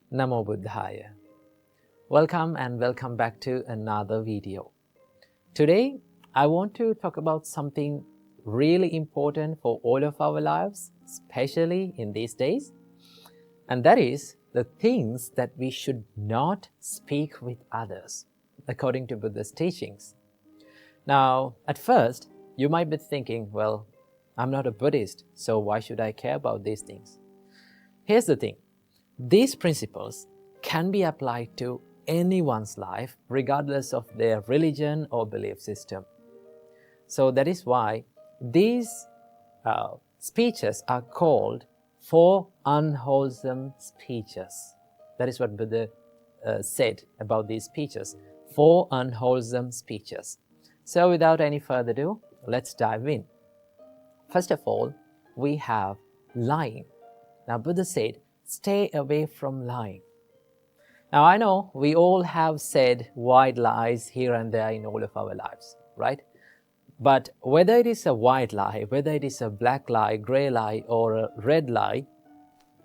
Namo Buddhaya. Welcome and welcome back to another video. Today, I want to talk about something really important for all of our lives, especially in these days, and that is the things that we should not speak with others, according to Buddha's teachings. Now, at first, you might be thinking, well, I'm not a Buddhist, so why should I care about these things? Here's the thing. These principles can be applied to anyone's life, regardless of their religion or belief system. So that is why these speeches are called four unwholesome speeches. That is what Buddha said about these speeches, four unwholesome speeches. So without any further ado, let's dive in. First of all, we have lying. Now Buddha said, stay away from lying. Now I know we all have said white lies here and there in all of our lives, right? But whether it is a white lie, whether it is a black lie, grey lie, or a red lie,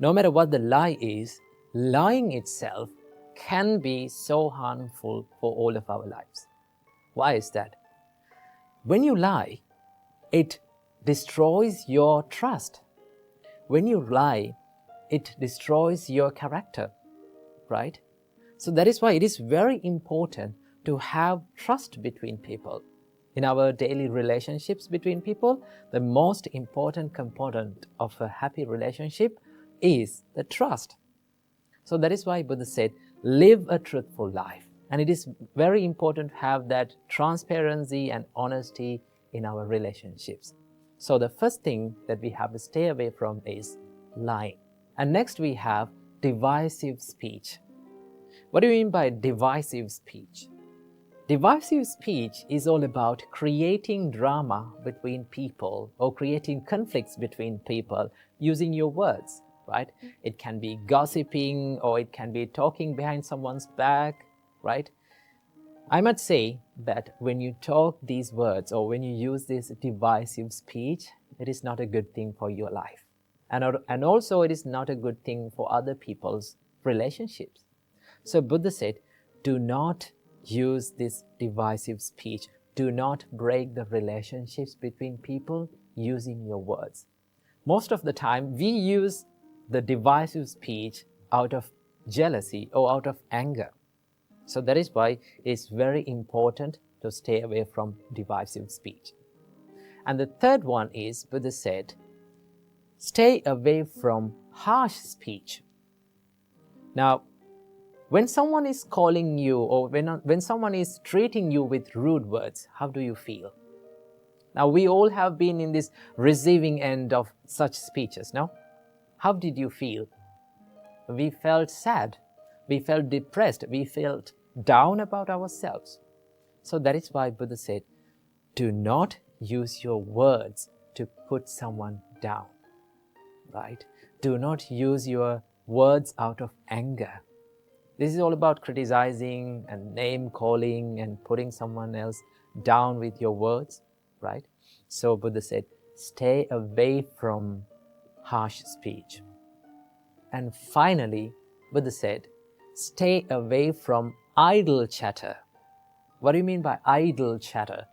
no matter what the lie is, lying itself can be so harmful for all of our lives. Why is that? When you lie, it destroys your trust. When you lie, it destroys your character, right? So that is why it is very important to have trust between people. In our daily relationships between people, the most important component of a happy relationship is the trust. So that is why Buddha said, live a truthful life. And it is very important to have that transparency and honesty in our relationships. So the first thing that we have to stay away from is lying. And next we have divisive speech. What do you mean by divisive speech? Divisive speech is all about creating drama between people or creating conflicts between people using your words, right? It can be gossiping or it can be talking behind someone's back, right? I must say that when you talk these words or when you use this divisive speech, it is not a good thing for your life. And also it is not a good thing for other people's relationships. So Buddha said, do not use this divisive speech. Do not break the relationships between people using your words. Most of the time, we use the divisive speech out of jealousy or out of anger. So that is why it's very important to stay away from divisive speech. And the third one is, Buddha said, stay away from harsh speech. Now, when someone is calling you or when someone is treating you with rude words, how do you feel? Now, we all have been in this receiving end of such speeches, no? How did you feel? We felt sad. We felt depressed. We felt down about ourselves. So that is why Buddha said, do not use your words to put someone down. Right? Do not use your words out of anger. This is all about criticizing and name calling and putting someone else down with your words, right? So Buddha said, stay away from harsh speech. And finally, Buddha said, stay away from idle chatter. What do you mean by idle chatter?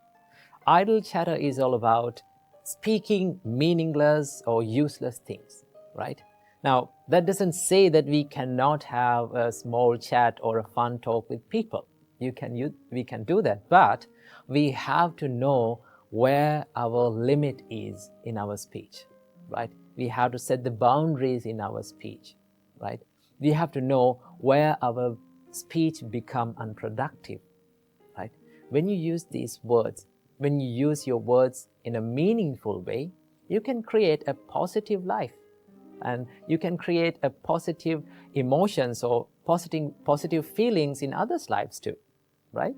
Idle chatter is all about speaking meaningless or useless things, right? Now, that doesn't say that we cannot have a small chat or a fun talk with people. We can do that, but we have to know where our limit is in our speech, right? We have to set the boundaries in our speech, right? We have to know where our speech become unproductive, right? When you use these words, when you use your words in a meaningful way, you can create a positive life and you can create a positive emotions or positive feelings in others' lives too, right?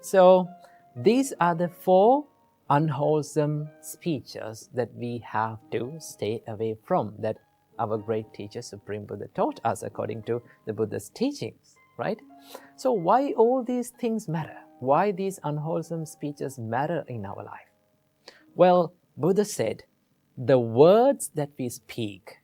So these are the four unwholesome speeches that we have to stay away from, that our great teacher Supreme Buddha taught us according to the Buddha's teachings, right? So why all these things matter? Why these unwholesome speeches matter in our life? Well, Buddha said, the words that we speak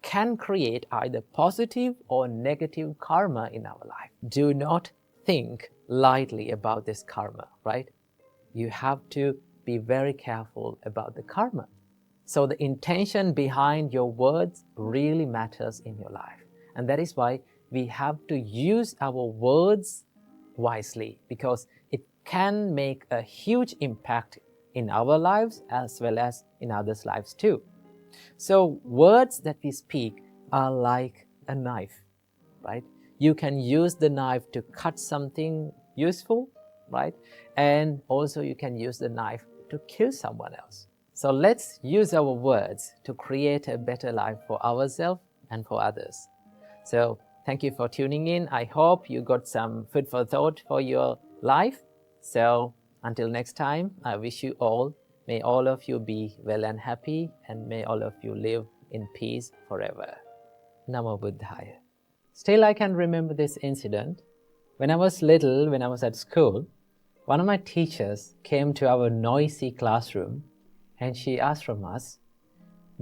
can create either positive or negative karma in our life. Do not think lightly about this karma, right? You have to be very careful about the karma. So the intention behind your words really matters in your life. And that is why we have to use our words wisely, because it can make a huge impact in our lives as well as in others' lives too. So words that we speak are like a knife, right? You can use the knife to cut something useful, right? And also you can use the knife to kill someone else. So let's use our words to create a better life for ourselves and for others. So thank you for tuning in. I hope you got some food for thought for your life. So until next time, I wish you all, may all of you be well and happy, and may all of you live in peace forever. Namo Buddhaya. Still, I can remember this incident. When I was little, when I was at school, one of my teachers came to our noisy classroom and she asked from us,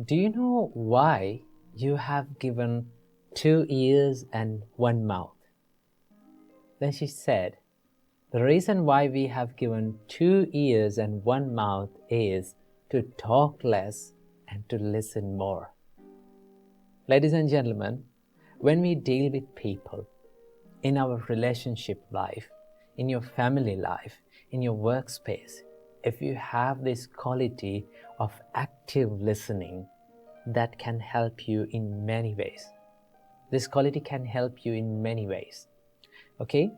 "Do you know why you have given 2 ears and 1 mouth?" Then she said, "The reason why we have given 2 ears and 1 mouth is to talk less and to listen more." Ladies and gentlemen, when we deal with people in our relationship life, in your family life, in your workspace, if you have this quality of active listening, that can help you in many ways. This quality can help you in many ways. Okay?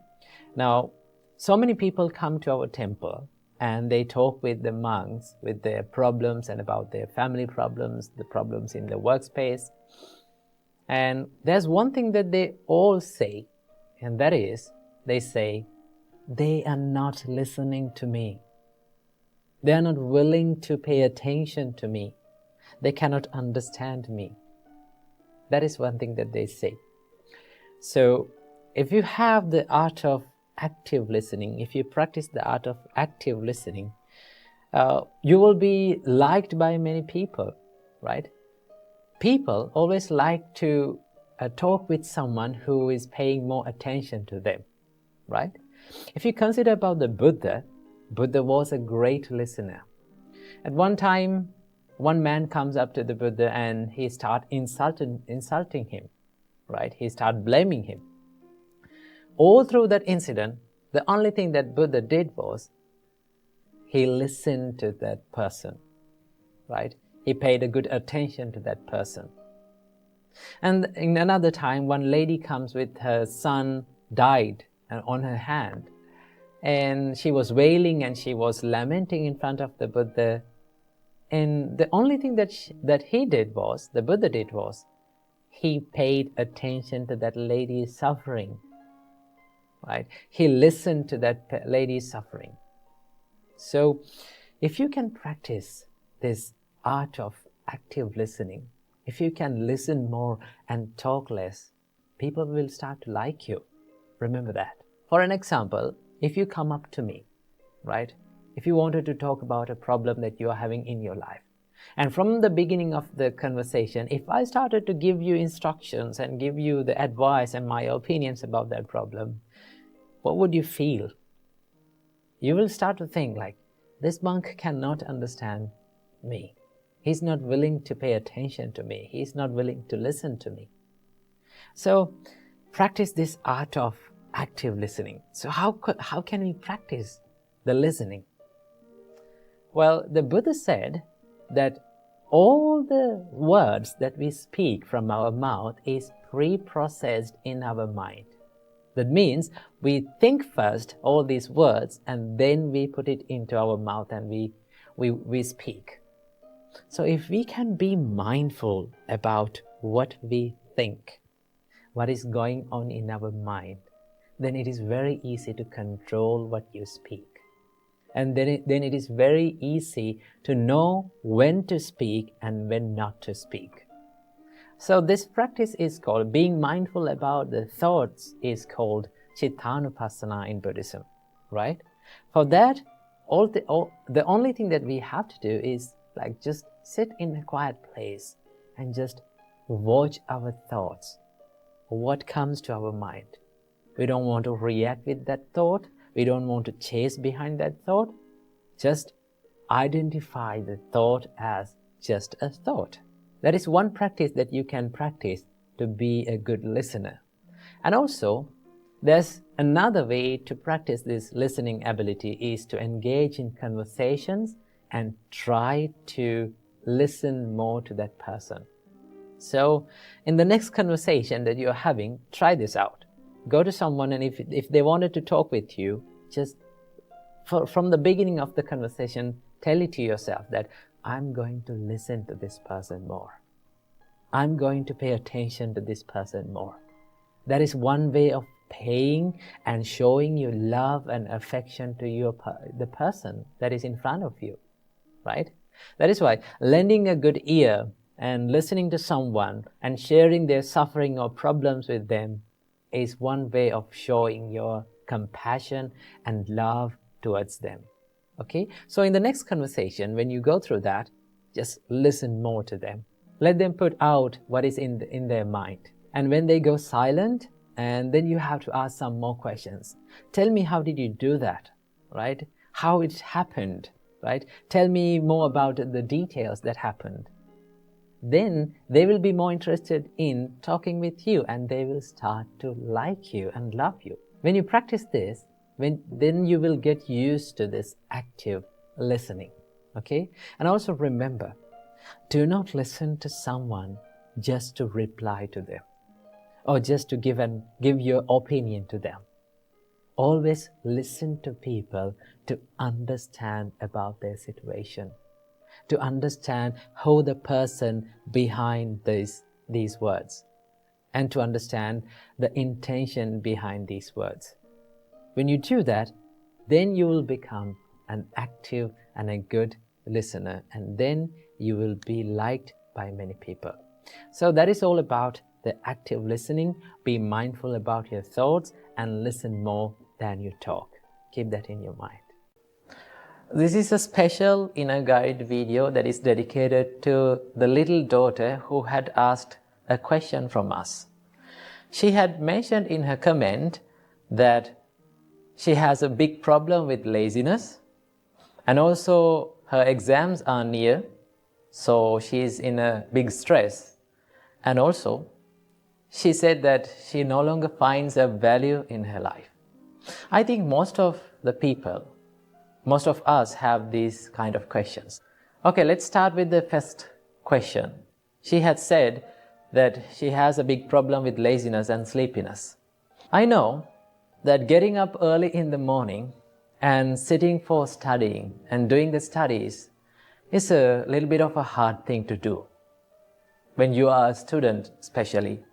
Now, so many people come to our temple and they talk with the monks with their problems and about their family problems, the problems in the workspace. And there's one thing that they all say, and that is, they say, "They are not listening to me. They are not willing to pay attention to me. They cannot understand me." That is one thing that they say. So, if you have the art of active listening, if you practice the art of active listening, you will be liked by many people, right? People always like to talk with someone who is paying more attention to them, right? If you consider about the Buddha, Buddha was a great listener. At one time, one man comes up to the Buddha and he starts insulting him, right? He starts blaming him. All through that incident, the only thing that Buddha did was he listened to that person, right? He paid a good attention to that person. And in another time, one lady comes with her son died on her hand, and she was wailing and she was lamenting in front of the Buddha. And the only thing that the Buddha did was, he paid attention to that lady's suffering, right? He listened to that lady's suffering. So, if you can practice this art of active listening, if you can listen more and talk less, people will start to like you. Remember that. For an example, if you come up to me, right? If you wanted to talk about a problem that you are having in your life, and from the beginning of the conversation, if I started to give you instructions and give you the advice and my opinions about that problem, what would you feel? You will start to think like, this monk cannot understand me. He's not willing to pay attention to me. He's not willing to listen to me. So practice this art of active listening. So how can we practice the listening? Well, the Buddha said that all the words that we speak from our mouth is pre-processed in our mind. That means we think first all these words and then we put it into our mouth and we speak. So if we can be mindful about what we think, what is going on in our mind, then it is very easy to control what you speak. And then it is very easy to know when to speak and when not to speak. So this practice is called, being mindful about the thoughts is called Chittanupassana in Buddhism, right? For that, the only thing that we have to do is like just sit in a quiet place and just watch our thoughts, what comes to our mind. We don't want to react with that thought. We don't want to chase behind that thought. Just identify the thought as just a thought. That is one practice that you can practice to be a good listener. And also, there's another way to practice this listening ability is to engage in conversations and try to listen more to that person. So, in the next conversation that you're having, try this out. Go to someone, and if they wanted to talk with you, just from the beginning of the conversation, tell it to yourself that I'm going to listen to this person more. I'm going to pay attention to this person more. That is one way of paying and showing your love and affection to the person that is in front of you, right? That is why lending a good ear and listening to someone and sharing their suffering or problems with them is one way of showing your compassion and love towards them. Okay? So in the next conversation, when you go through that, just listen more to them. Let them put out what is in their mind. And when they go silent, and then you have to ask some more questions. Tell me, how did you do that? Right? How it happened? Right? Tell me more about the details that happened. Then they will be more interested in talking with you, and they will start to like you and love you. When you practice this, then you will get used to this active listening. Okay? And also remember, do not listen to someone just to reply to them or just to give your opinion to them. Always listen to people to understand about their situation, to understand who the person behind these words, and to understand the intention behind these words. When you do that, then you will become an active and a good listener, and then you will be liked by many people. So that is all about the active listening. Be mindful about your thoughts and listen more than you talk. Keep that in your mind. This is a special inner guide video that is dedicated to the little daughter who had asked a question from us. She had mentioned in her comment that she has a big problem with laziness, and also her exams are near, so she is in a big stress. And also, she said that she no longer finds a value in her life. I think most of us have these kind of questions. Okay, let's start with the first question. She had said that she has a big problem with laziness and sleepiness. I know that getting up early in the morning and sitting for studying and doing the studies is a little bit of a hard thing to do, when you are a student especially.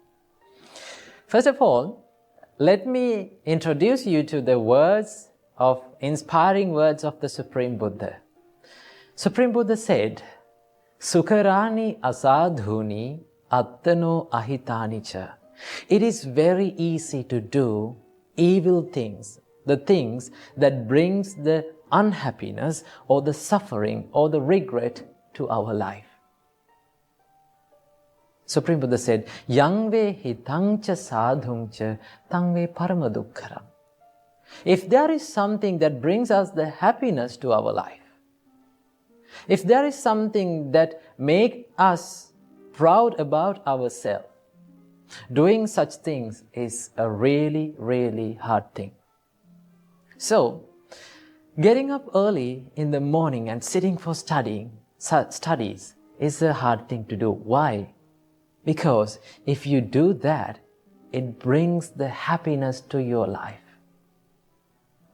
First of all, let me introduce you to the inspiring words of the Supreme Buddha. Supreme Buddha said, Sukharani asadhuni attano ahitani cha. It is very easy to do evil things, the things that brings the unhappiness or the suffering or the regret to our life. Supreme Buddha said, Yangve hitangcha sadhungcha tangve paramadukkaram. If there is something that brings us the happiness to our life, if there is something that makes us proud about ourselves, doing such things is a really, really hard thing. So, getting up early in the morning and sitting for studies is a hard thing to do. Why? Because if you do that, it brings the happiness to your life.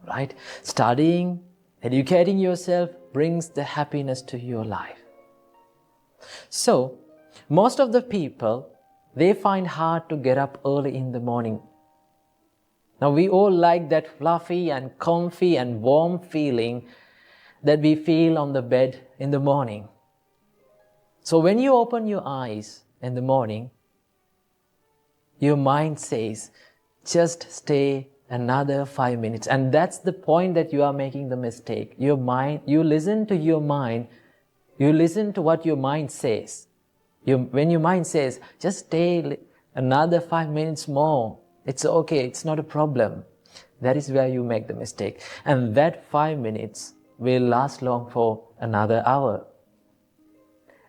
Right? Studying, educating yourself brings the happiness to your life. So, most of the people, they find hard to get up early in the morning. Now, we all like that fluffy and comfy and warm feeling that we feel on the bed in the morning. So when you open your eyes in the morning, your mind says, just stay another 5 minutes. And that's the point that you are making the mistake. Your mind, you listen to your mind, you listen to what your mind says. When your mind says, just stay another 5 minutes more, it's okay, it's not a problem. That is where you make the mistake. And that 5 minutes will last long for another hour.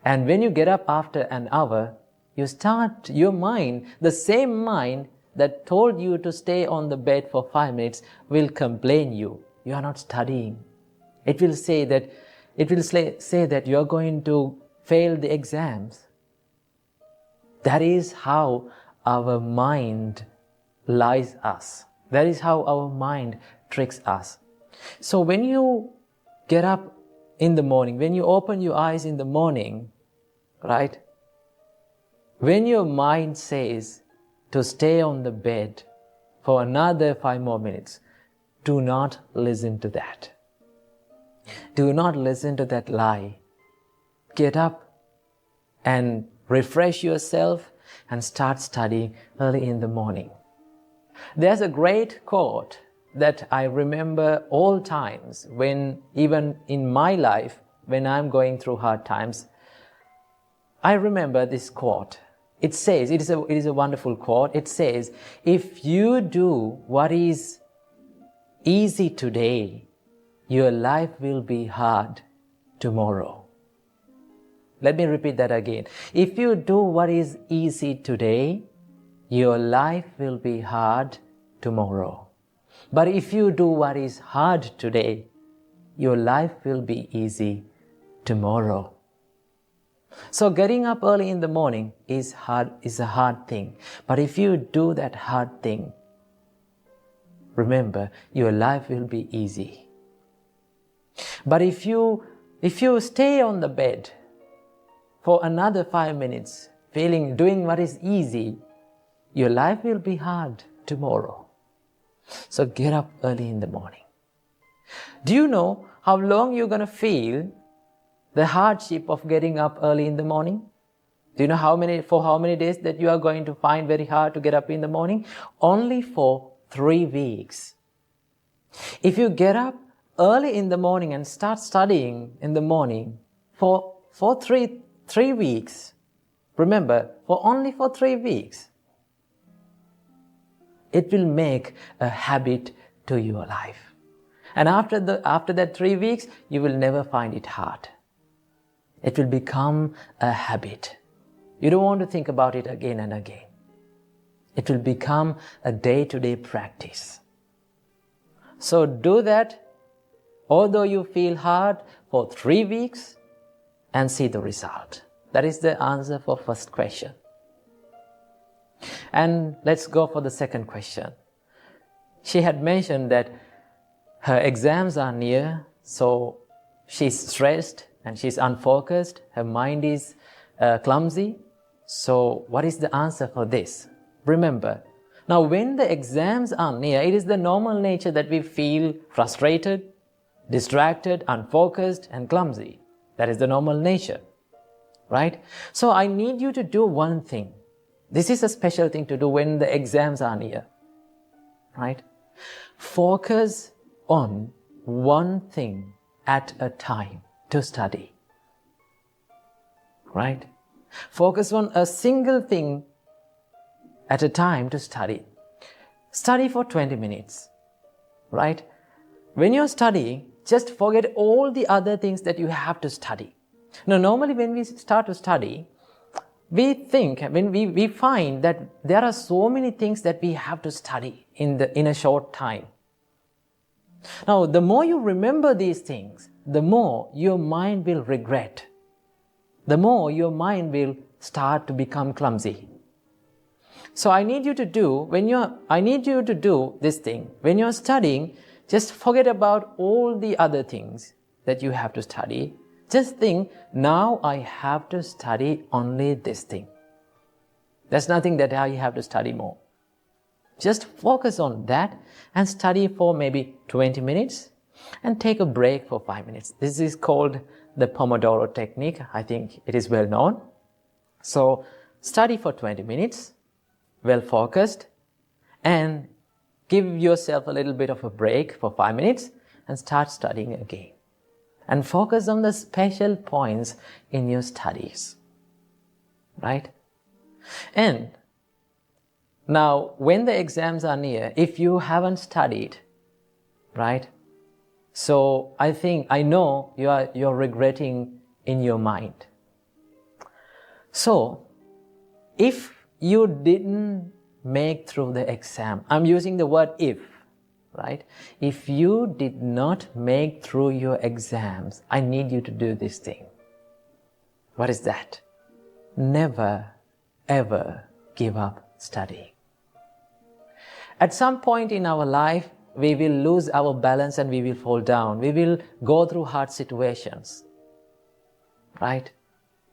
And when you get up after an hour, your mind, the same mind that told you to stay on the bed for 5 minutes, will complain you. You are not studying. It will say that you are going to fail the exams. That is how our mind lies us. That is how our mind tricks us. So when you get up in the morning, when you open your eyes in the morning, right? When your mind says to stay on the bed for another 5 more minutes, do not listen to that. Do not listen to that lie. Get up and refresh yourself and start studying early in the morning. There's a great quote that I remember all times when, even in my life, when I'm going through hard times, I remember this quote. It says, it is a wonderful quote. It says, if you do what is easy today, your life will be hard tomorrow. Let me repeat that again. If you do what is easy today, your life will be hard tomorrow. But if you do what is hard today, your life will be easy tomorrow. So getting up early in the morning is a hard thing. But if you do that hard thing, remember, your life will be easy. But if you stay on the bed for another 5 minutes, doing what is easy, your life will be hard tomorrow. So get up early in the morning. Do you know how long you're going to feel the hardship of getting up early in the morning? Do you know for how many days that you are going to find very hard to get up in the morning? Only for 3 weeks. If you get up early in the morning and start studying in the morning for 3 weeks, remember, only for 3 weeks, it will make a habit to your life. And after that 3 weeks, you will never find it hard. It will become a habit. You don't want to think about it again and again. It will become a day-to-day practice. So do that, although you feel hard, for 3 weeks, and see the result. That is the answer for first question. And let's go for the second question. She had mentioned that her exams are near, so she's stressed and she's unfocused. Her mind is clumsy. So what is the answer for this? Remember, now when the exams are near, it is the normal nature that we feel frustrated, distracted, unfocused, and clumsy. That is the normal nature, right? So I need you to do one thing. This is a special thing to do when the exams are near, right? Focus on one thing at a time to study, right? Focus on a single thing at a time to study. Study for 20 minutes, right? When you're studying, just forget all the other things that you have to study. Now, normally when we start to study, we find that there are so many things that we have to study in a short time. Now, the more you remember these things, the more your mind will regret. The more your mind will start to become clumsy. So I need you to do this thing. When you're studying, just forget about all the other things that you have to study. Just think, now I have to study only this thing. There's nothing that I have to study more. Just focus on that and study for maybe 20 minutes and take a break for 5 minutes. This is called the Pomodoro technique. I think it is well known. So study for 20 minutes, well focused, and give yourself a little bit of a break for 5 minutes and start studying again. And focus on the special points in your studies. right? And now, when the exams are near, if you haven't studied, right? So I know you're regretting in your mind. So, if you didn't make through the exam, I'm using the word if, right? If you did not make through your exams, I need you to do this thing. What is that? Never, ever give up studying. At some point in our life, we will lose our balance and we will fall down. We will go through hard situations, right?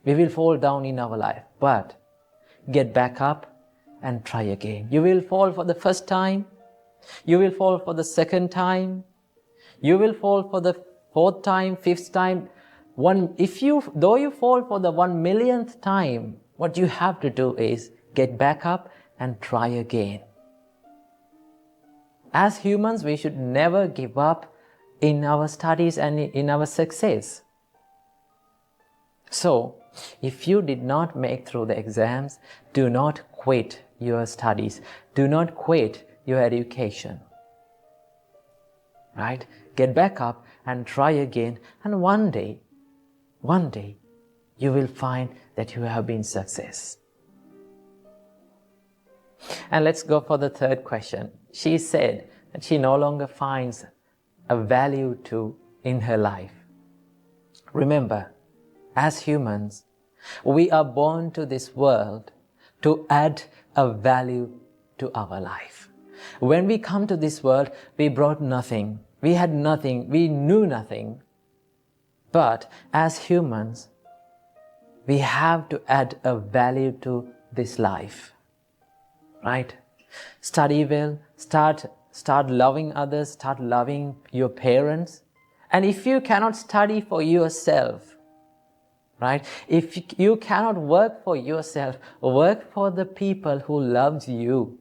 We will fall down in our life, but get back up and try again. You will fall for the first time. You will fall for the second time. You will fall for the fourth time, fifth time. Though you fall for the 1,000,000th time, what you have to do is get back up and try again. As humans, we should never give up in our studies and in our success. So, if you did not make through the exams, do not quit your studies. Do not quit your education. Right? Get back up and try again, and one day, you will find that you have been success. And let's go for the third question. She said that she no longer finds a value in her life. Remember, as humans, we are born to this world to add a value to our life. When we come to this world, we brought nothing. We had nothing. We knew nothing. But as humans, we have to add a value to this life. Right? Study well, start loving others, start loving your parents. And if you cannot study for yourself, right? If you cannot work for yourself, work for the people who loves you.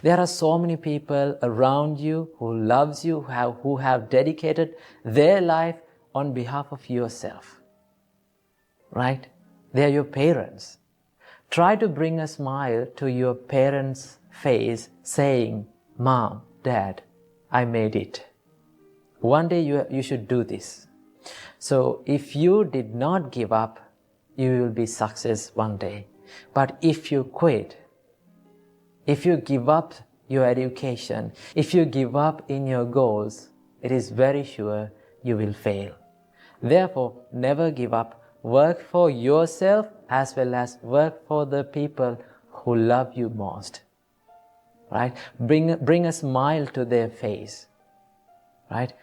There are so many people around you who loves you, who have dedicated their life on behalf of yourself. Right? They are your parents. Try to bring a smile to your parents' face saying, "Mom, Dad, I made it." One day you should do this. So if you did not give up, you will be success one day. But if you quit, if you give up your education, if you give up in your goals, it is very sure you will fail. Therefore, never give up. Work for yourself as well as work for the people who love you most. Right? Bring a smile to their face. Right?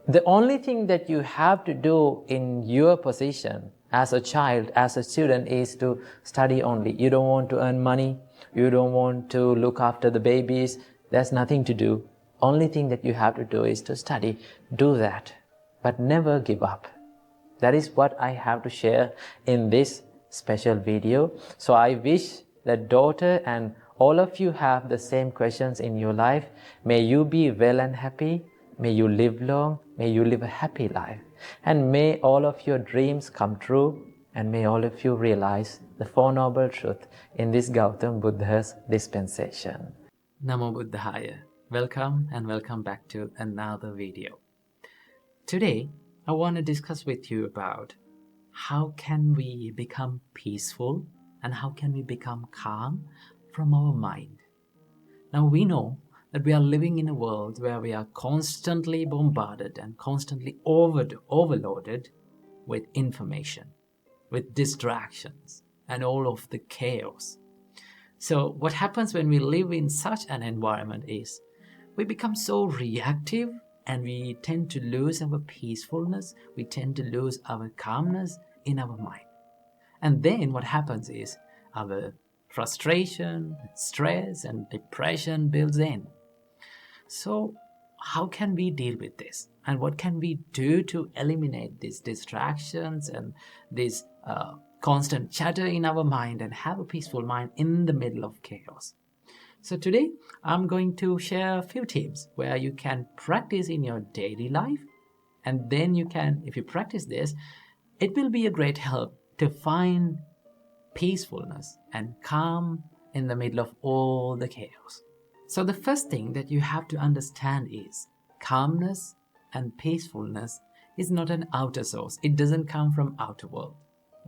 The only thing that you have to do in your position as a child, as a student, is to study only. You don't want to earn money. You don't want to look after the babies. There's nothing to do. Only thing that you have to do is to study. Do that. But never give up. That is what I have to share in this special video. So I wish that daughter and all of you have the same questions in your life. May you be well and happy. May you live long. May you live a happy life. And may all of your dreams come true. And may all of you realize the Four Noble Truths in this Gautam Buddha's dispensation. Namo Buddhaya. Welcome and welcome back to another video. Today, I want to discuss with you about how can we become peaceful and how can we become calm from our mind. Now we know that we are living in a world where we are constantly bombarded and constantly overloaded with information, with distractions and all of the chaos. So what happens when we live in such an environment is we become so reactive and we tend to lose our peacefulness, we tend to lose our calmness in our mind. And then what happens is our frustration, stress and depression builds in. So how can we deal with this? And what can we do to eliminate these distractions and this constant chatter in our mind and have a peaceful mind in the middle of chaos? So today, I'm going to share a few tips where you can practice in your daily life. And then you can, if you practice this, it will be a great help to find peacefulness and calm in the middle of all the chaos. So the first thing that you have to understand is calmness and peacefulness is not an outer source. It doesn't come from outer world,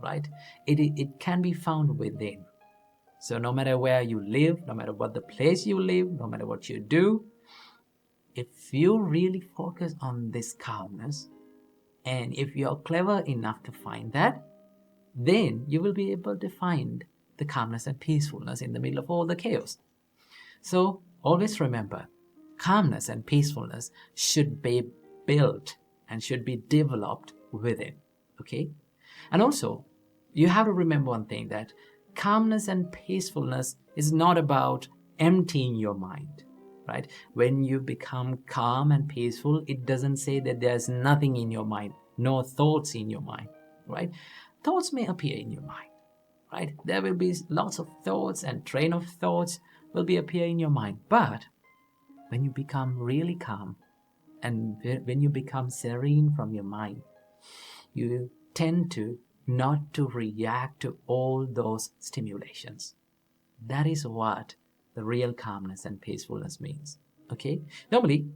right? It can be found within. So no matter where you live, no matter what the place you live, no matter what you do, if you really focus on this calmness, and if you're clever enough to find that, then you will be able to find the calmness and peacefulness in the middle of all the chaos. So always remember, calmness and peacefulness should be built and should be developed within, okay? And also, you have to remember one thing, that calmness and peacefulness is not about emptying your mind, right? When you become calm and peaceful, it doesn't say that there's nothing in your mind, no thoughts in your mind, right? Thoughts may appear in your mind, right? There will be lots of thoughts and train of thoughts will be appear in your mind. But when you become really calm and when you become serene from your mind, you tend to not to react to all those stimulations. That is what the real calmness and peacefulness means, okay? Normally,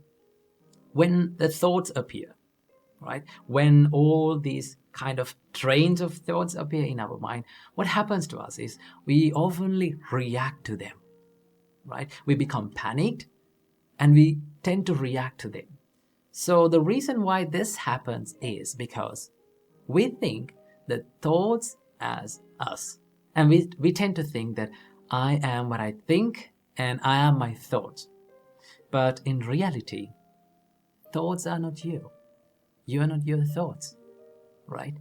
when the thoughts appear, right, when all these kind of trains of thoughts appear in our mind, what happens to us is we oftenly react to them, right? We become panicked and we tend to react to them. So the reason why this happens is because we think that thoughts as us, and we tend to think that I am what I think and I am my thoughts. But in reality, thoughts are not you. You are not your thoughts, right?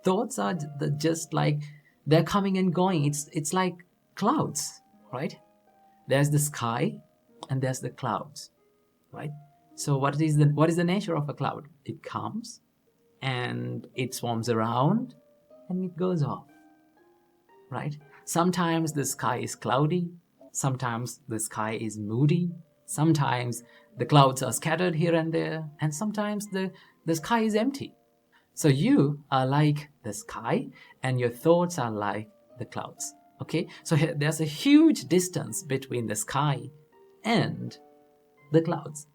Thoughts are just like, they're coming and going. It's like clouds, right? There's the sky and there's the clouds, right? So what is the nature of a cloud? It comes and it swarms around and it goes off, right? Sometimes the sky is cloudy, sometimes the sky is moody, sometimes the clouds are scattered here and there, and sometimes the sky is empty. So you are like the sky and your thoughts are like the clouds, okay? So there's a huge distance between the sky and the clouds.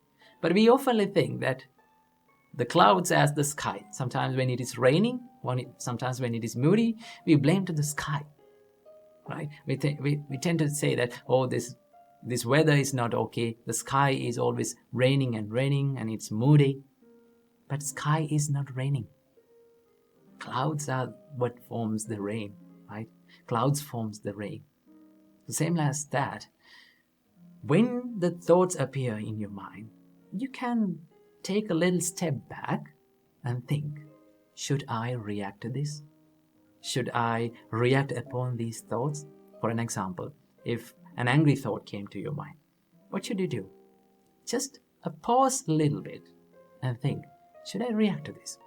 But we often think that the clouds as the sky. Sometimes when it is raining, sometimes when it is moody, we blame to the sky, right? We tend to say that, oh, this weather is not okay. The sky is always raining and it's moody. But sky is not raining. Clouds are what forms the rain, right? Clouds forms the rain. The same as that, when the thoughts appear in your mind, you can take a little step back and think, should I react to this? Should I react upon these thoughts? For an example, if an angry thought came to your mind, what should you do? Just pause a little bit and think, should I react to this?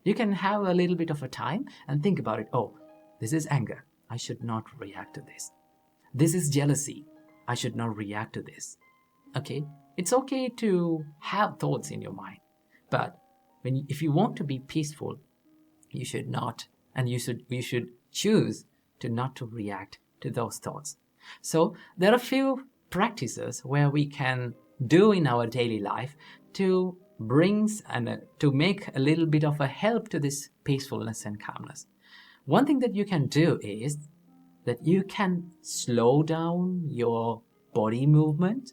You can have a little bit of a time and think about it. Oh, this is anger. I should not react to this. This is jealousy. I should not react to this. Okay? It's okay to have thoughts in your mind. But if you want to be peaceful, you should not, and you should choose to not to react to those thoughts. So there are a few practices where we can do in our daily life to to make a little bit of a help to this peacefulness and calmness. One thing that you can do is that you can slow down your body movement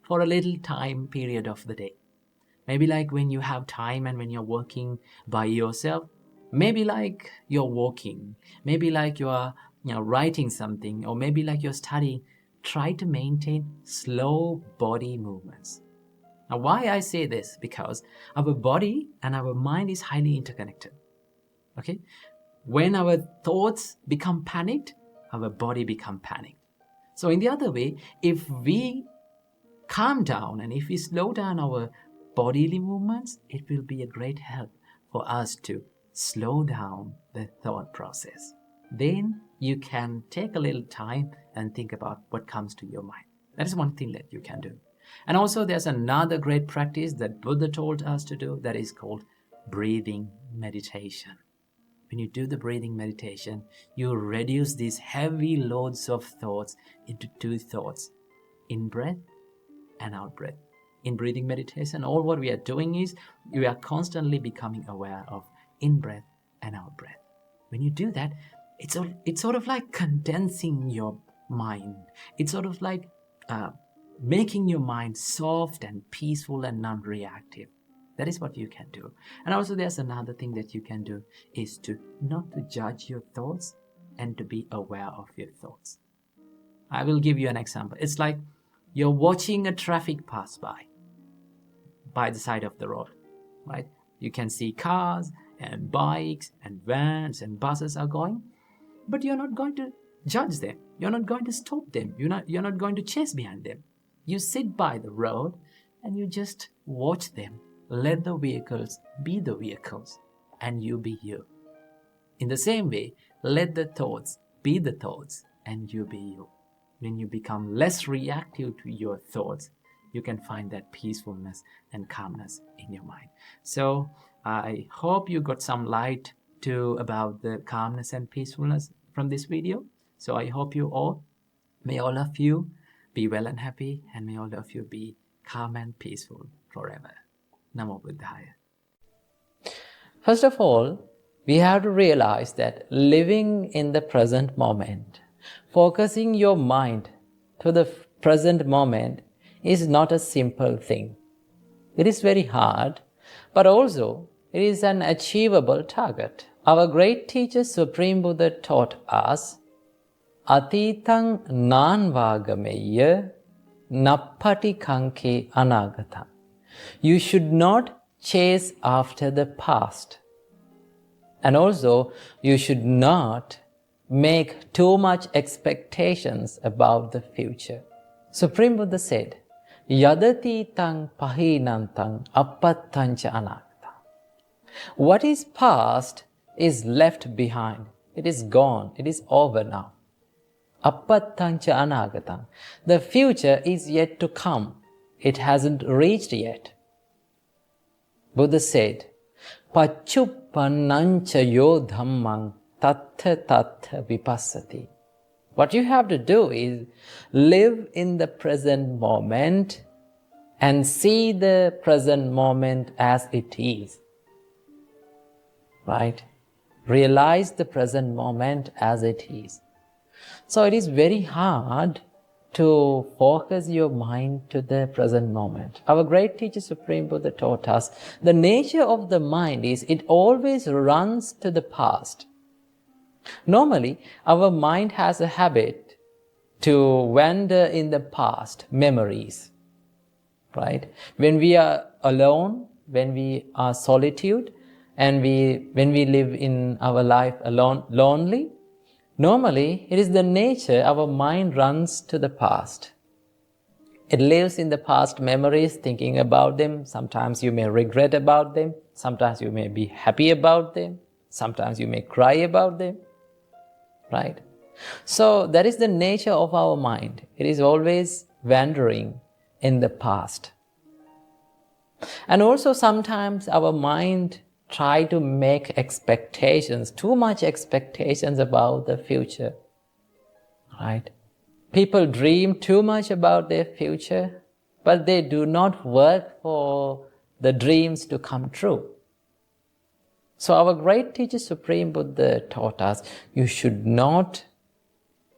for a little time period of the day. Maybe like when you have time and when you're working by yourself, maybe like you're walking, maybe like you're writing something, or maybe like you're studying. Try to maintain slow body movements. Now, why I say this? Because our body and our mind is highly interconnected. Okay? When our thoughts become panicked, our body become panicked. So in the other way, if we calm down and if we slow down our bodily movements, it will be a great help for us to slow down the thought process. Then you can take a little time and think about what comes to your mind. That is one thing that you can do. And also there's another great practice that Buddha told us to do, that is called breathing meditation. when you do the breathing meditation, you reduce these heavy loads of thoughts into 2 thoughts: in-breath and out-breath. In breathing meditation, all what we are doing is we are constantly becoming aware of in-breath and out-breath. When you do that, it's sort of like condensing your mind. It's sort of like making your mind soft and peaceful and non-reactive. That is what you can do. And also there's another thing that you can do, is to not to judge your thoughts and to be aware of your thoughts. I will give you an example. It's like you're watching a traffic pass by the side of the road, right? You can see cars and bikes and vans and buses are going, but you're not going to judge them. You're not going to stop them. You're not going to chase behind them. You sit by the road and you just watch them. Let the vehicles be the vehicles and you be you. In the same way, let the thoughts be the thoughts and you be you. When you become less reactive to your thoughts, you can find that peacefulness and calmness in your mind. So I hope you got some light about the calmness and peacefulness from this video. So I hope may all of you be well and happy, and may all of you be calm and peaceful forever. Namo Buddhaya. First of all, we have to realize that living in the present moment, focusing your mind to the present moment, is not a simple thing. It is very hard, but also it is an achievable target. Our great teacher Supreme Buddha taught us, Atitang nanvagameya nappati kanke anagata. You should not chase after the past. And also, you should not make too much expectations about the future. Supreme Buddha said, Yadati tang pahinantang appattancha anagata. What is past is left behind. It is gone. It is over now. Appattancha anagatam. The future is yet to come. It hasn't reached yet. Buddha said, Pachuppanancha yo dhammang tattha tattha vipassati. What you have to do is live in the present moment and see the present moment as it is. Right? Realize the present moment as it is. So it is very hard to focus your mind to the present moment. Our great teacher Supreme Buddha taught us the nature of the mind is it always runs to the past. Normally, our mind has a habit to wander in the past, memories. Right? When we are alone, when we are solitude, and when we live in our life alone, lonely, normally it is the nature our mind runs to the past. It lives in the past memories, thinking about them. Sometimes you may regret about them. Sometimes you may be happy about them. Sometimes you may cry about them. Right? So that is the nature of our mind. It is always wandering in the past. And also sometimes our mind try to make expectations, too much expectations about the future. Right? People dream too much about their future, but they do not work for the dreams to come true. So our great teacher Supreme Buddha taught us, you should not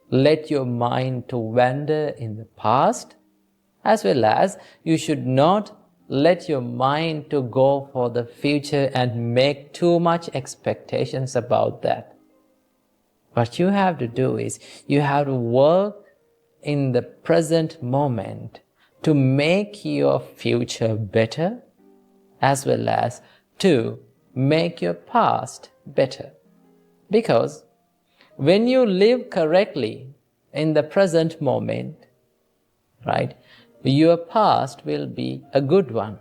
let your mind to wander in the past, as well as you should not let your mind to go for the future and make too much expectations about that. What you have to do is, you have to work in the present moment to make your future better, as well as to make your past better. Because when you live correctly in the present moment, right, your past will be a good one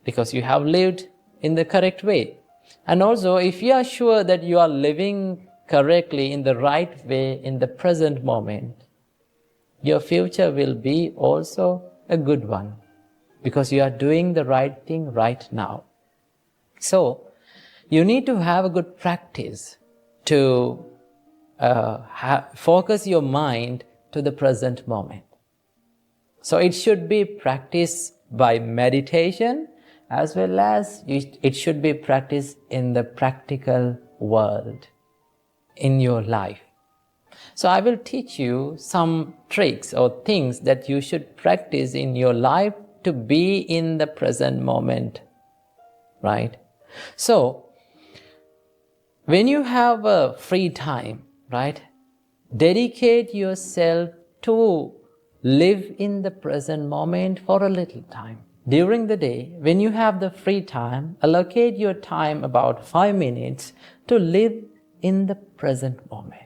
because you have lived in the correct way. And also, if you are sure that you are living correctly in the right way in the present moment, your future will be also a good one because you are doing the right thing right now. So, You need to have a good practice to focus your mind to the present moment. So it should be practiced by meditation, as well as it should be practiced in the practical world, in your life. So I will teach you some tricks or things that you should practice in your life to be in the present moment, right? So when you have a free time, right, dedicate yourself to live in the present moment for a little time. During the day, when you have the free time, allocate your time about 5 minutes to live in the present moment.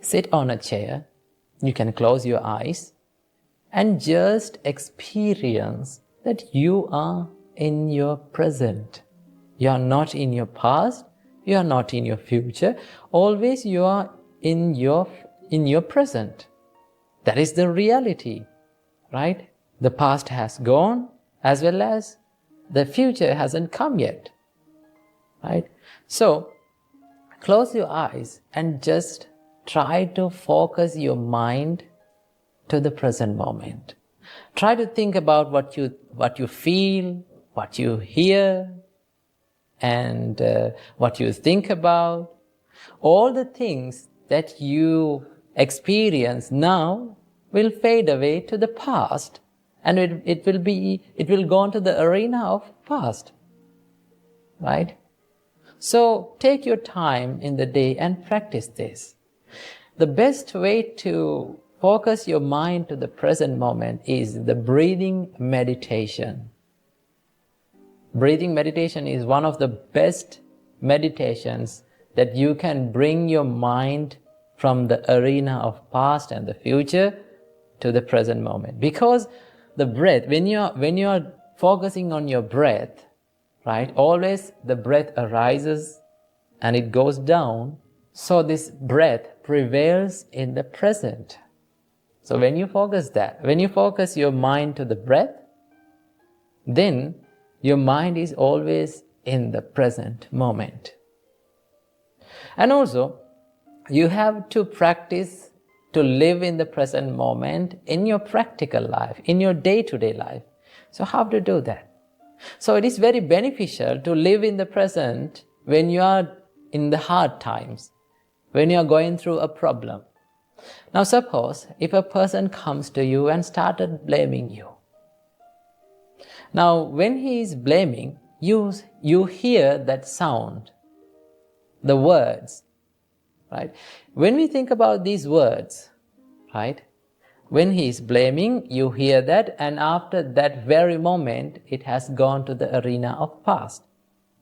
Sit on a chair, you can close your eyes, and just experience that you are in your present. You are not in your past, you are not in your future, always you are in your present. That is the reality, right? The past has gone, as well as the future hasn't come yet, right? So, close your eyes and just try to focus your mind to the present moment. Try to think about what you feel, what you hear, and what you think about. All the things that you experience now will fade away to the past, and it will go into the arena of past, right? So take your time in the day and practice this. The best way to focus your mind to the present moment is the breathing meditation. Breathing meditation is one of the best meditations that you can bring your mind from the arena of past and the future to the present moment. Because the breath, when you are focusing on your breath, right, always the breath arises and it goes down. So this breath prevails in the present. So when you focus your mind to the breath, then your mind is always in the present moment. And also, you have to practice to live in the present moment in your practical life, in your day-to-day life. So how to do that? So it is very beneficial to live in the present when you are in the hard times, when you are going through a problem. Now suppose if a person comes to you and started blaming you. Now when he is blaming, you hear that sound, the words, right? When we think about these words, right? When he is blaming, you hear that, and after that very moment, it has gone to the arena of past.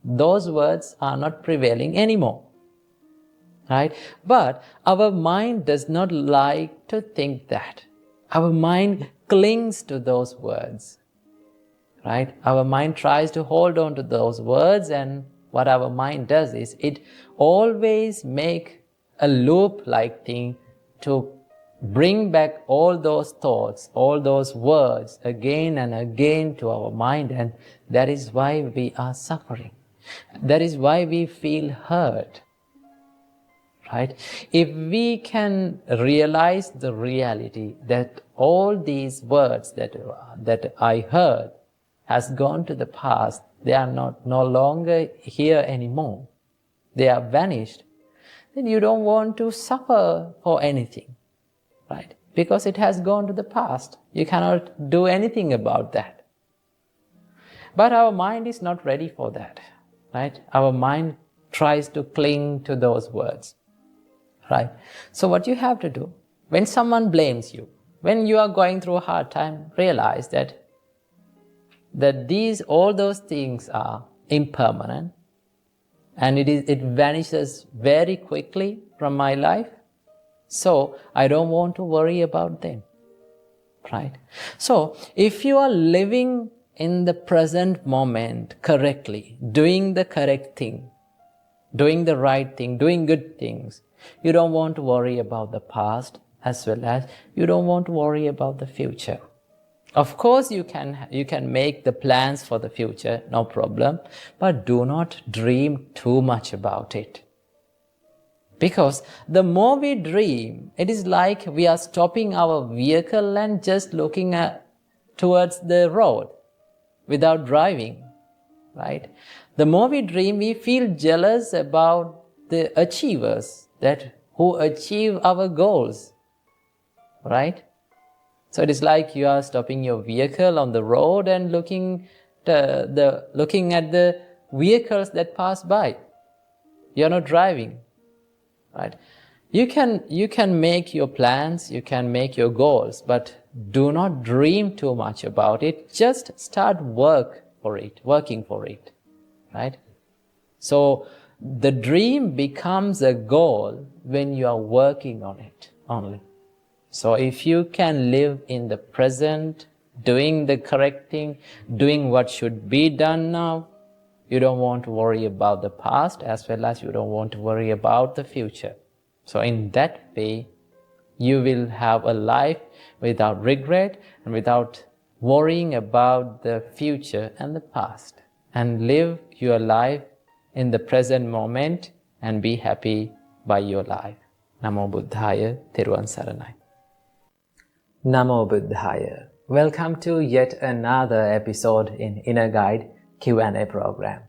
Those words are not prevailing anymore, right? But our mind does not like to think that. Our mind clings to those words, right? Our mind tries to hold on to those words, and what our mind does is it always make a loop-like thing to bring back all those thoughts, all those words again and again to our mind, and that is why we are suffering. That is why we feel hurt, right? If we can realize the reality that all these words that I heard has gone to the past, they are no longer here anymore, they are vanished, then you don't want to suffer for anything, right? Because it has gone to the past. You cannot do anything about that. But our mind is not ready for that, right? Our mind tries to cling to those words, right? So what you have to do, when someone blames you, when you are going through a hard time, realize that all those things are impermanent, and it vanishes very quickly from my life. So I don't want to worry about them, right? So if you are living in the present moment correctly, doing the correct thing, doing the right thing, doing good things, you don't want to worry about the past, as well as you don't want to worry about the future. Of course, you can make the plans for the future, no problem, but do not dream too much about it. Because the more we dream, it is like we are stopping our vehicle and just looking towards the road without driving, right? The more we dream, we feel jealous about the achievers who achieve our goals, right? So it is like you are stopping your vehicle on the road and looking at the vehicles that pass by. You are not driving, right? You can make your plans, you can make your goals, but do not dream too much about it. Just start working for it, right? So the dream becomes a goal when you are working on it only. So if you can live in the present, doing the correct thing, doing what should be done now, you don't want to worry about the past as well as you don't want to worry about the future. So in that way, you will have a life without regret and without worrying about the future and the past. And live your life in the present moment and be happy by your life. Namo Buddhaya, Thiruvan Saranai. Namo Buddhaya. Welcome to yet another episode in Inner Guide Q&A program.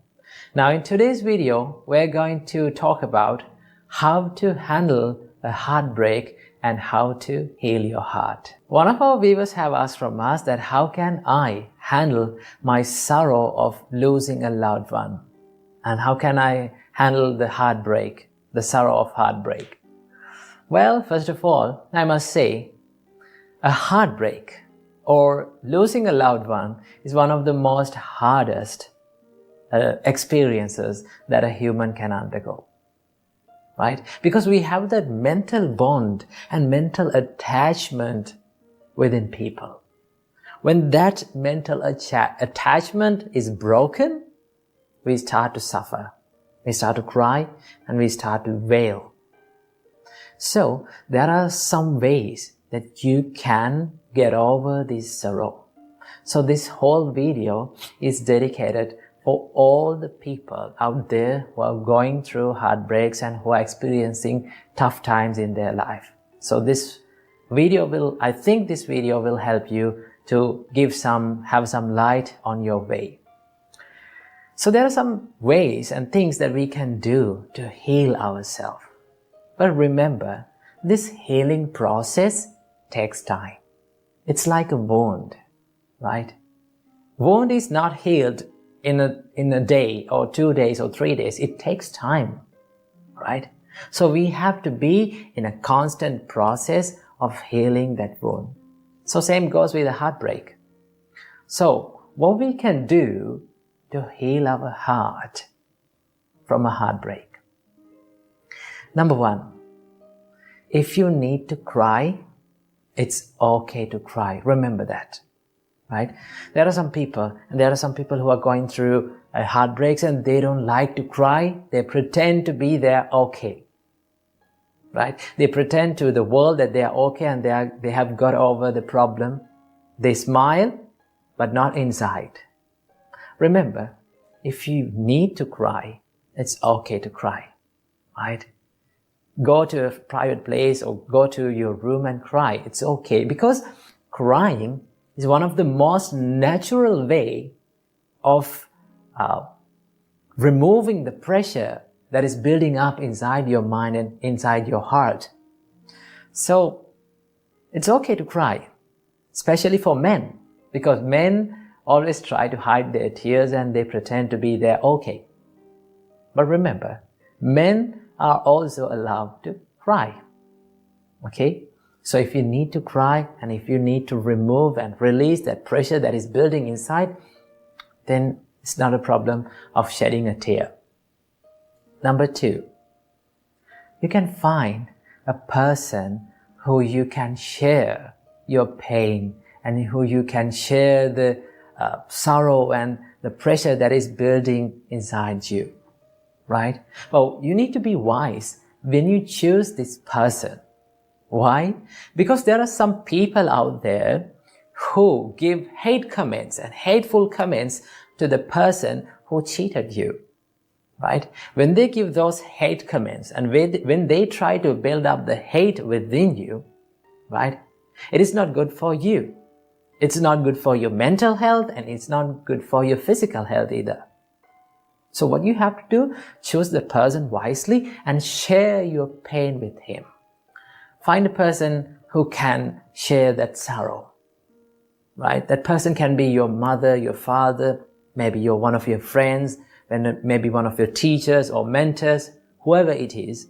Now in today's video, we're going to talk about how to handle a heartbreak and how to heal your heart. One of our viewers have asked from us that how can I handle my sorrow of losing a loved one? And how can I handle the heartbreak, the sorrow of heartbreak? Well, first of all, I must say, a heartbreak or losing a loved one is one of the most hardest experiences that a human can undergo, right? Because we have that mental bond and mental attachment within people. When that mental attachment is broken, we start to suffer, we start to cry, and we start to wail. So there are some ways that you can get over this sorrow. So this whole video is dedicated for all the people out there who are going through heartbreaks and who are experiencing tough times in their life. So I think this video will help you to have some light on your way. So there are some ways and things that we can do to heal ourselves. But remember, this healing process takes time. It's like a wound, right? Wound is not healed in a day or 2 days or 3 days. It takes time, right? So we have to be in a constant process of healing that wound. So same goes with a heartbreak. So what we can do to heal our heart from a heartbreak. Number one, if you need to cry, it's okay to cry. Remember that, right? There are some people who are going through heartbreaks and they don't like to cry. They pretend to be they're okay, right? They pretend to the world that they are okay and they have got over the problem. They smile, but not inside. Remember, if you need to cry, it's okay to cry, right? Go to a private place or go to your room and cry. It's okay, because crying is one of the most natural way of removing the pressure that is building up inside your mind and inside your heart. So it's okay to cry, especially for men, because men always try to hide their tears and they pretend to be they're okay. But remember, men are also allowed to cry. Okay? So if you need to cry and if you need to remove and release that pressure that is building inside, then it's not a problem of shedding a tear. Number two, you can find a person who you can share your pain and who you can share the sorrow and the pressure that is building inside you. Right? Well, you need to be wise when you choose this person. Why? Because there are some people out there who give hate comments and hateful comments to the person who cheated you, right? When they give those hate comments and when they try to build up the hate within you, right? It is not good for you. It's not good for your mental health, and it's not good for your physical health either. So what you have to do, choose the person wisely and share your pain with him. Find a person who can share that sorrow, right? That person can be your mother, your father, maybe one of your friends, maybe one of your teachers or mentors, whoever it is.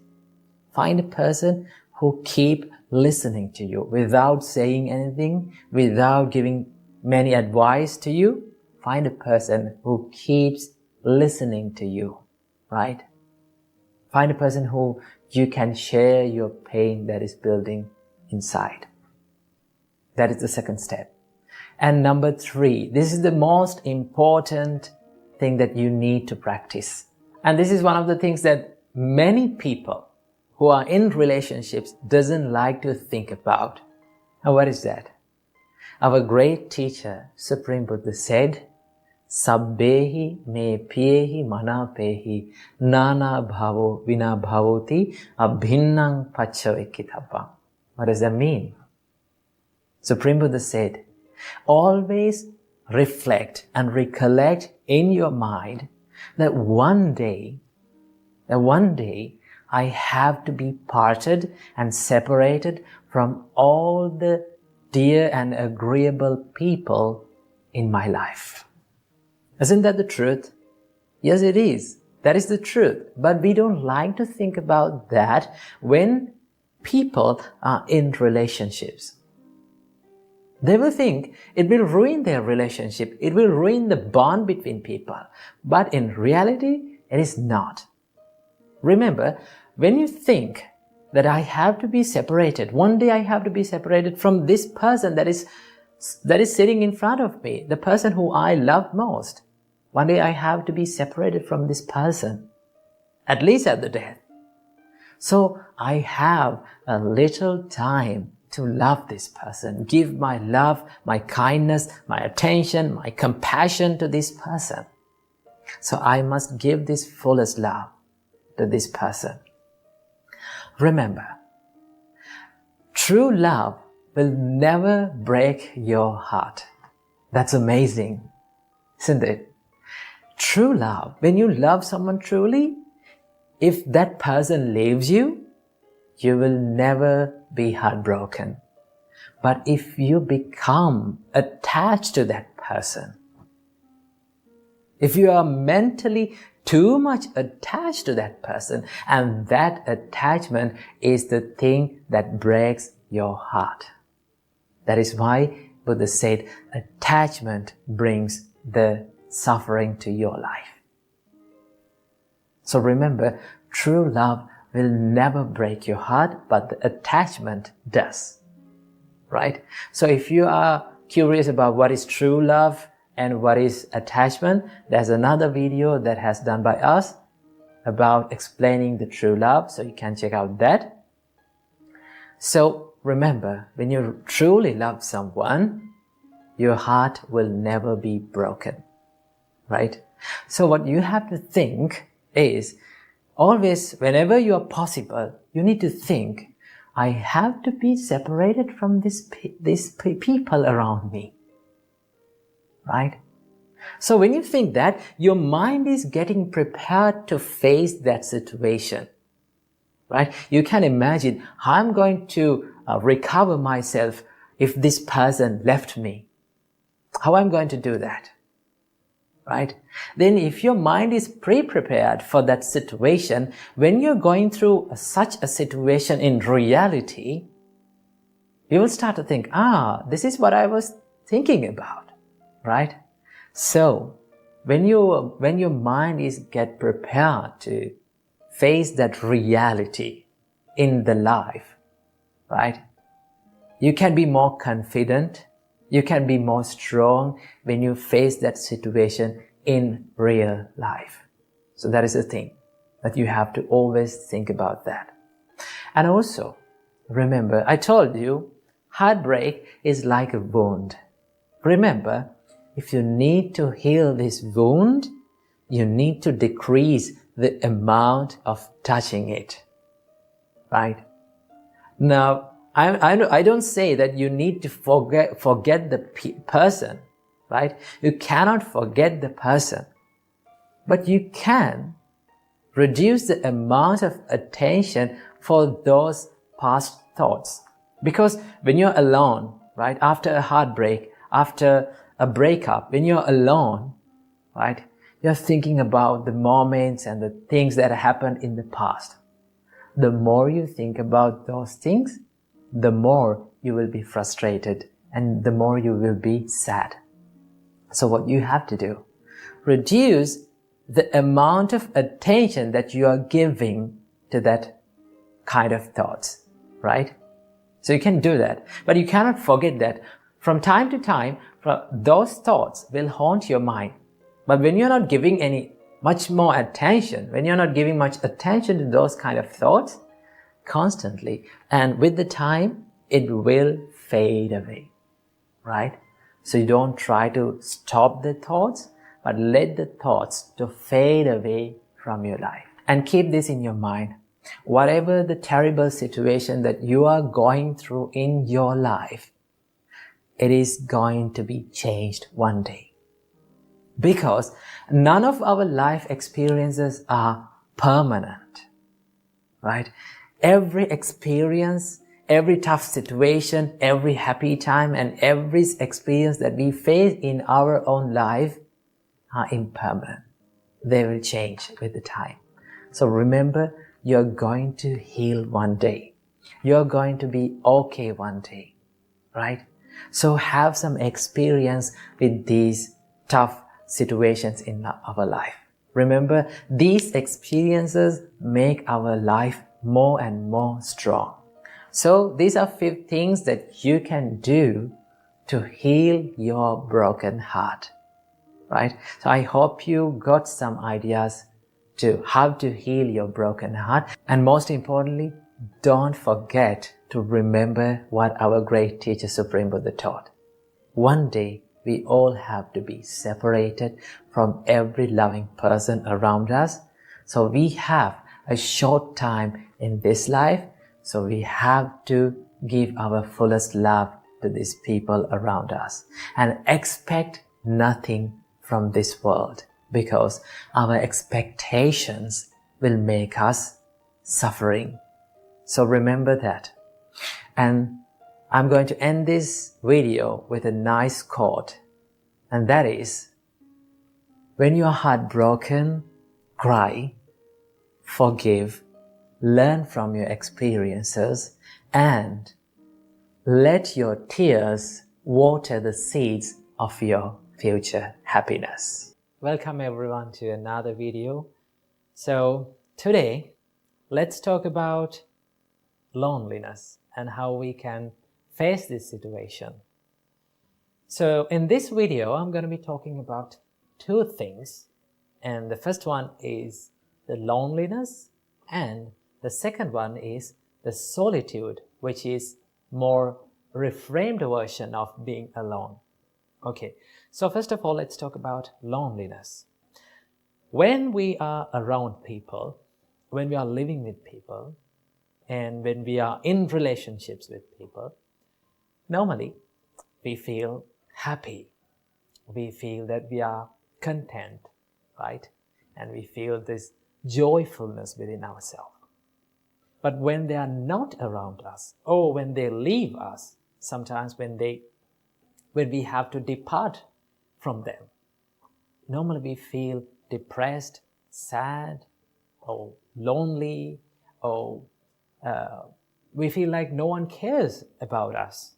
Find a person who keep listening to you without saying anything, without giving many advice to you. Find a person who keeps listening to you, right? Find a person who you can share your pain that is building inside. That is the second step. And number 3, this is the most important thing that you need to practice. And this is one of the things that many people who are in relationships doesn't like to think about. And what is that? Our great teacher, Supreme Buddha, said, Sabbehi me piyehi manapehi nana bhavo vina bhavoti abhinnang paccavekitapam. What does that mean? Supreme Buddha said, always reflect and recollect in your mind that one day I have to be parted and separated from all the dear and agreeable people in my life. Isn't that the truth? Yes, it is. That is the truth. But we don't like to think about that when people are in relationships. They will think it will ruin their relationship. It will ruin the bond between people. But in reality, it is not. Remember, when you think that I have to be separated, one day I have to be separated from this person that is sitting in front of me, the person who I love most. One day I have to be separated from this person, at least at the death. So I have a little time to love this person, give my love, my kindness, my attention, my compassion to this person. So I must give this fullest love to this person. Remember, true love will never break your heart. That's amazing, isn't it? True love, when you love someone truly, if that person leaves you, you will never be heartbroken. But if you become attached to that person, if you are mentally too much attached to that person, and that attachment is the thing that breaks your heart. That is why Buddha said attachment brings the suffering to your life. So remember, true love will never break your heart, but the attachment does. Right? So if you are curious about what is true love and what is attachment, there's another video that has done by us about explaining the true love, so you can check out that. So remember, when you truly love someone, your heart will never be broken. Right? So what you have to think is, always, whenever you are possible, you need to think, I have to be separated from these people around me. Right? So when you think that, your mind is getting prepared to face that situation. Right? You can imagine how I'm going to recover myself if this person left me. How I'm going to do that. Right? Then if your mind is pre-prepared for that situation, when you're going through such a situation in reality, you will start to think, this is what I was thinking about. Right? So, when your mind is get prepared to face that reality in the life, right? You can be more confident, you can be more strong when you face that situation in real life. So that is the thing, that you have to always think about that. And also, remember, I told you, heartbreak is like a wound. Remember, if you need to heal this wound, you need to decrease the amount of touching it, right? Now, I don't say that you need to forget the person, right? You cannot forget the person, but you can reduce the amount of attention for those past thoughts. Because when you're alone, right, after a heartbreak, after a breakup, when you're alone, right, you're thinking about the moments and the things that happened in the past. The more you think about those things, the more you will be frustrated and the more you will be sad. So what you have to do, reduce the amount of attention that you are giving to that kind of thoughts, right? So you can do that, but you cannot forget that from time to time, those thoughts will haunt your mind. But when you're not giving much more attention, when you're not giving much attention to those kind of thoughts constantly, and with the time, it will fade away, right? So you don't try to stop the thoughts, but let the thoughts to fade away from your life. And keep this in your mind. Whatever the terrible situation that you are going through in your life, it is going to be changed one day. Because none of our life experiences are permanent, right? Every experience, every tough situation, every happy time, and every experience that we face in our own life are impermanent. They will change with the time. So remember, you're going to heal one day. You're going to be okay one day, right? So have some experience with these tough situations in our life. Remember, these experiences make our life more and more strong. So these are 5 things that you can do to heal your broken heart, right? So I hope you got some ideas to how to heal your broken heart. And most importantly, don't forget to remember what our great teacher Supreme Buddha taught. One day, we all have to be separated from every loving person around us. So we have a short time in this life, so we have to give our fullest love to these people around us and expect nothing from this world, because our expectations will make us suffering. So remember that. And I'm going to end this video with a nice quote, and that is, when you are heartbroken, cry, forgive, learn from your experiences, and let your tears water the seeds of your future happiness. Welcome everyone to another video. So today, let's talk about loneliness and how we can face this situation. So in this video, I'm going to be talking about 2 things. And the first one is the loneliness, and the second one is the solitude, which is more reframed version of being alone. Okay, so first of all, let's talk about loneliness. When we are around people, when we are living with people, and when we are in relationships with people, normally we feel happy. We feel that we are content, right? And we feel this joyfulness within ourselves. But when they are not around us, or when they leave us, sometimes when we have to depart from them, normally we feel depressed, sad, or lonely, or we feel like no one cares about us.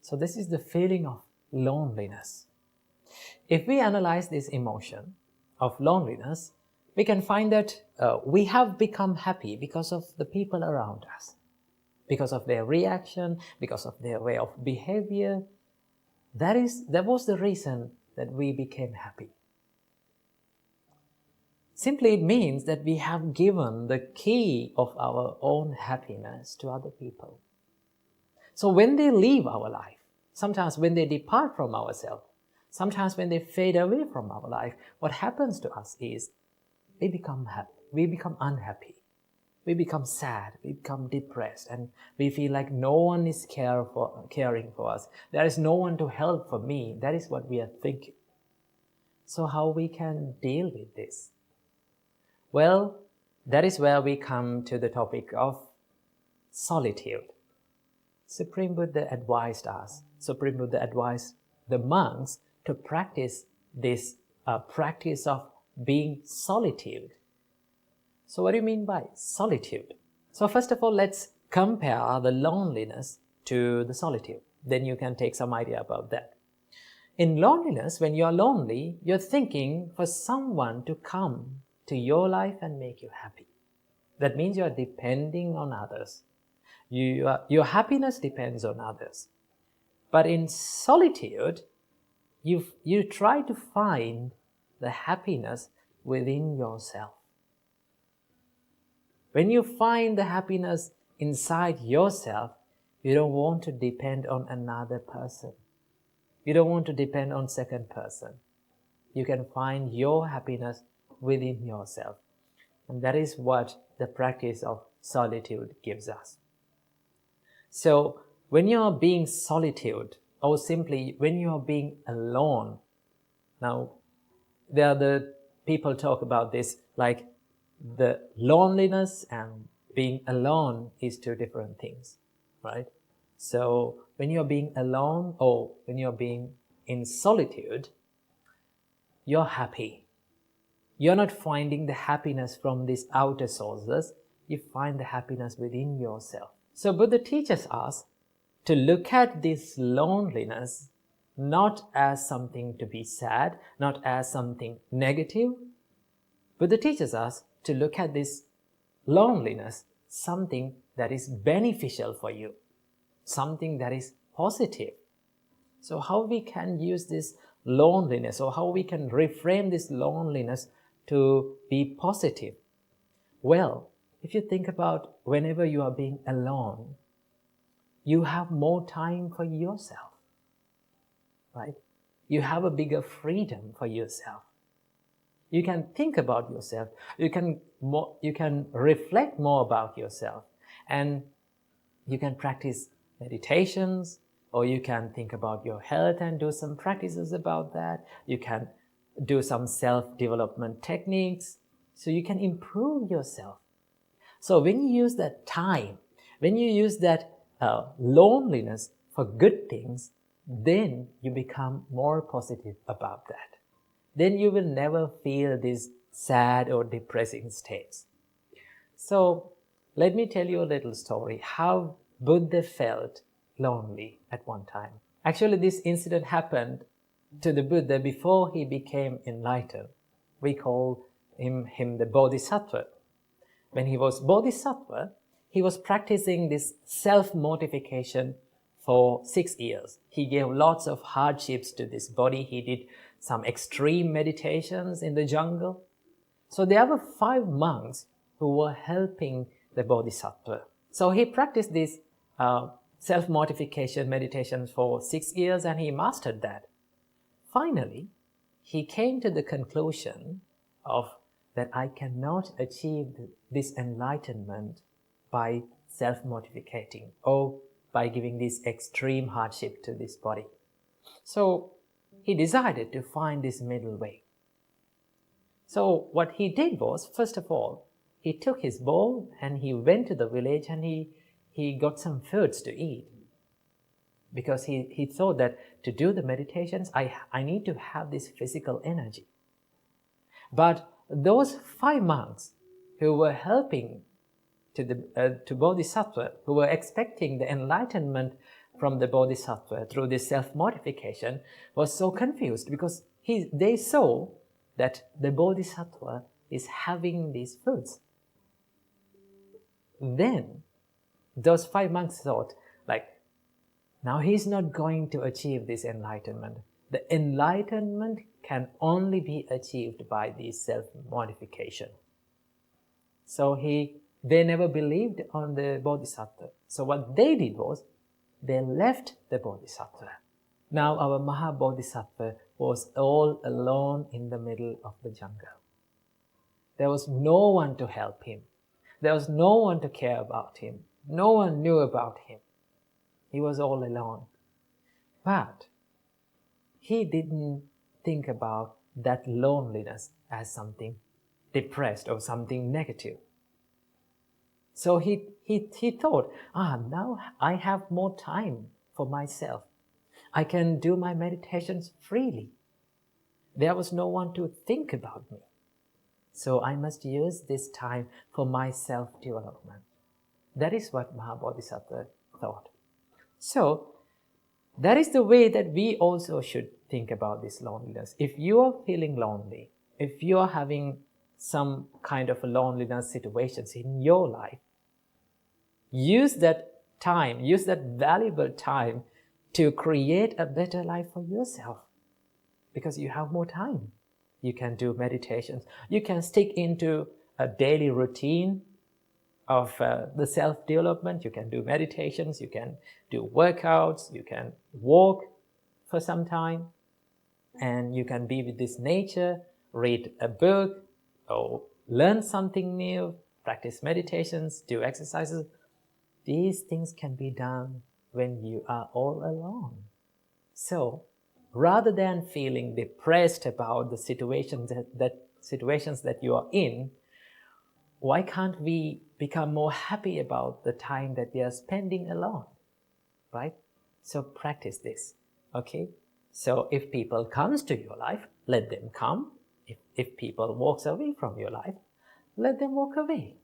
So this is the feeling of loneliness. If we analyze this emotion of loneliness, we can find that we have become happy because of the people around us, because of their reaction, because of their way of behavior. That was the reason that we became happy. Simply it means that we have given the key of our own happiness to other people. So when they leave our life, sometimes when they depart from ourselves, sometimes when they fade away from our life, what happens to us is we become unhappy, we become sad, we become depressed, and we feel like no one is caring for us. There is no one to help for me. That is what we are thinking. So how we can deal with this? Well, that is where we come to the topic of solitude. Supreme Buddha advised us, Supreme Buddha advised the monks to practice this practice of being solitude. So what do you mean by solitude? So first of all, let's compare the loneliness to the solitude. Then you can take some idea about that. In loneliness, when you are lonely, you're thinking for someone to come to your life and make you happy. That means you are depending on others. Your happiness depends on others. But in solitude, you try to find the happiness within yourself. When you find the happiness inside yourself, you don't want to depend on another person. You don't want to depend on second person. You can find your happiness within yourself. And that is what the practice of solitude gives us. So when you are being solitude, or simply when you are being alone, now there are the people talk about this like the loneliness and being alone is two different things, right? So when you're being alone or when you're being in solitude, you're happy. You're not finding the happiness from these outer sources. You find the happiness within yourself. So Buddha teaches us to look at this loneliness not as something to be sad, not as something negative. Buddha teaches us to look at this loneliness something that is beneficial for you, something that is positive. So how we can use this loneliness, or how we can reframe this loneliness to be positive? Well, if you think about whenever you are being alone, you have more time for yourself, right? You have a bigger freedom for yourself. You can think about yourself. You can reflect more about yourself, and you can practice meditations, or you can think about your health and do some practices about that. You can do some self-development techniques, so you can improve yourself. So when you use that time, when you use that loneliness for good things, then you become more positive about that. Then you will never feel these sad or depressing states. So let me tell you a little story how Buddha felt lonely at one time. Actually, this incident happened to the Buddha before he became enlightened. We call him the Bodhisattva. When he was Bodhisattva, he was practicing this self-mortification for 6 years. He gave lots of hardships to this body. He did some extreme meditations in the jungle. So there were 5 monks who were helping the Bodhisattva. So he practiced this self-mortification meditations for 6 years, and he mastered that. Finally, he came to the conclusion of that I cannot achieve this enlightenment by self-mortificating or by giving this extreme hardship to this body. So he decided to find this middle way. So what he did was, first of all, he took his bowl and he went to the village and he got some foods to eat. Because he thought that to do the meditations, I need to have this physical energy. But those 5 monks who were helping to Bodhisattva, who were expecting the enlightenment from the Bodhisattva through this self-mortification, was so confused because they saw that the Bodhisattva is having these foods. Then those 5 monks thought, like, now he's not going to achieve this enlightenment. The enlightenment can only be achieved by this self-mortification. So they never believed on the Bodhisattva. So what they did was, they left the Bodhisattva. Now our Mahabodhisattva was all alone in the middle of the jungle. There was no one to help him. There was no one to care about him. No one knew about him. He was all alone. But he didn't think about that loneliness as something depressed or something negative. So he thought, now I have more time for myself. I can do my meditations freely. There was no one to think about me. So I must use this time for my self-development. That is what Mahabodhisattva thought. So that is the way that we also should think about this loneliness. If you are feeling lonely, if you are having some kind of a loneliness situations in your life, use that time, use that valuable time to create a better life for yourself, because you have more time. You can do meditations. You can stick into a daily routine of the self-development. You can do meditations. You can do workouts. You can walk for some time. And you can be with this nature, read a book, or learn something new, practice meditations, do exercises. These things can be done when you are all alone. So, rather than feeling depressed about the situations that you are in, why can't we become more happy about the time that we are spending alone, right? So practice this, okay? So if people comes to your life, let them come. If people walks away from your life, let them walk away.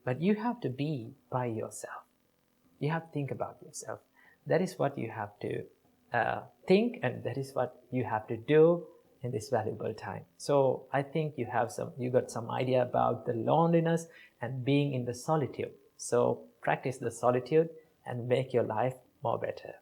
But you have to be by yourself. You have to think about yourself. That is what you have to think, and that is what you have to do in this valuable time. So I think you got some idea about the loneliness and being in the solitude. So practice the solitude and make your life more better.